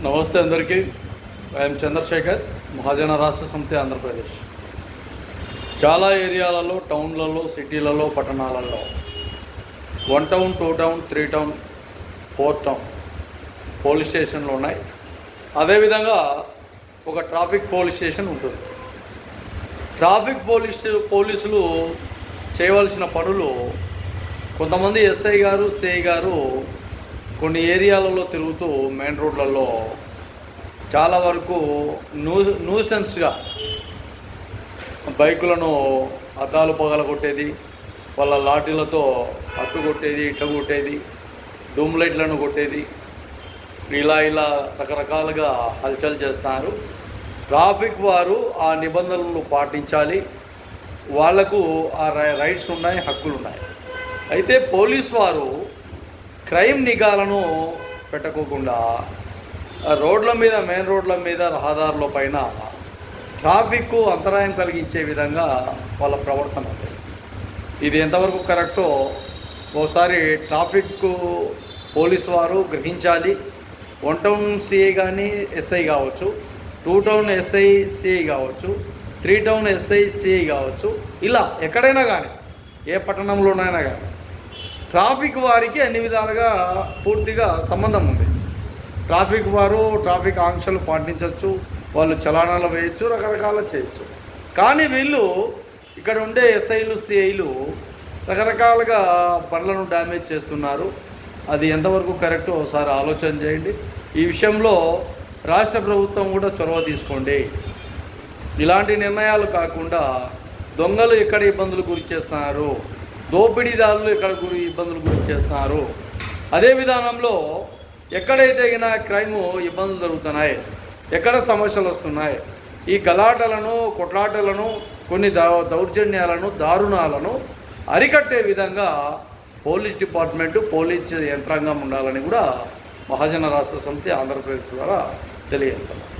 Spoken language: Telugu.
నమస్తే అందరికీ. ఐఎమ్ చంద్రశేఖర్, మహాజన రాష్ట్ర సమితి ఆంధ్రప్రదేశ్. చాలా ఏరియాలలో, టౌన్లలో, సిటీలలో, పట్టణాలలో 1 town, 2 town, 3 town, 4 town police స్టేషన్లు ఉన్నాయి. అదేవిధంగా ఒక ట్రాఫిక్ పోలీస్ స్టేషన్ ఉంటుంది. ట్రాఫిక్ పోలీసులు చేయవలసిన పనులు, కొంతమంది ఎస్ఐ గారు, సిఐ గారు కొన్ని ఏరియాలలో తిరుగుతూ మెయిన్ రోడ్లలో చాలా వరకు న్యూసెన్స్గా బైకులను అద్దాలు పగలగొట్టేది, వాళ్ళ లాఠీలతో అట్టు కొట్టేది, ఇట్ట కొట్టేది, డూమ్ లైట్లను కొట్టేది, ఇలా రకరకాలుగా హల్చల్ చేస్తున్నారు. ట్రాఫిక్ వారు ఆ నిబంధనలు పాటించాలి. వాళ్లకు ఆ రైట్స్ ఉన్నాయి, హక్కులు ఉన్నాయి. అయితే పోలీస్ వారు క్రైమ్ నిఘాలను పెట్టుకోకుండా రోడ్ల మీద, మెయిన్ రోడ్ల మీద, రహదారుల పైన ట్రాఫిక్కు అంతరాయం కలిగించే విధంగా వాళ్ళ ప్రవర్తన ఉంది. ఇది ఎంతవరకు కరెక్టో ఒకసారి ట్రాఫిక్ పోలీస్ వారు గ్రహించాలి. 1 టౌన్ సిఐ కానీ ఎస్ఐ కావచ్చు, 2 టౌన్ ఎస్ఐ సిఐ కావచ్చు, 3 టౌన్ ఎస్ఐ సిఐ కావచ్చు, ఇలా ఎక్కడైనా కానీ, ఏ పట్టణంలోనైనా కానీ ట్రాఫిక్ వారికి అన్ని విధాలుగా పూర్తిగా సంబంధం ఉంది. ట్రాఫిక్ వారు ట్రాఫిక్ ఆంక్షలు పాటించవచ్చు, వాళ్ళు చలానాలు వేయచ్చు, రకరకాల చేయొచ్చు. కానీ వీళ్ళు ఇక్కడ ఉండే ఎస్ఐలు, సిఐలు రకరకాలుగా బండ్లను డ్యామేజ్ చేస్తున్నారు. అది ఎంతవరకు కరెక్టో ఒకసారి ఆలోచన చేయండి. ఈ విషయంలో రాష్ట్ర ప్రభుత్వం కూడా చొరవ తీసుకోండి. ఇలాంటి నిర్ణయాలు కాకుండా దొంగలు ఎక్కడ ఇబ్బందులు గురి చేస్తున్నారు, దోపిడీదారులు ఎక్కడ ఇబ్బందులు గురి చేస్తున్నారు, అదే విధానంలో ఎక్కడైతే క్రైము ఇబ్బందులు జరుగుతున్నాయి, ఎక్కడ సమస్యలు వస్తున్నాయి, ఈ గలాటలను, కొట్లాటలను, కొన్ని దౌర్జన్యాలను, దారుణాలను అరికట్టే విధంగా పోలీస్ డిపార్ట్మెంటు, పోలీస్ యంత్రాంగం ఉండాలని కూడా మహాజన రాష్ట్ర సమితి ఆంధ్రప్రదేశ్ ద్వారా తెలియజేస్తున్నాం.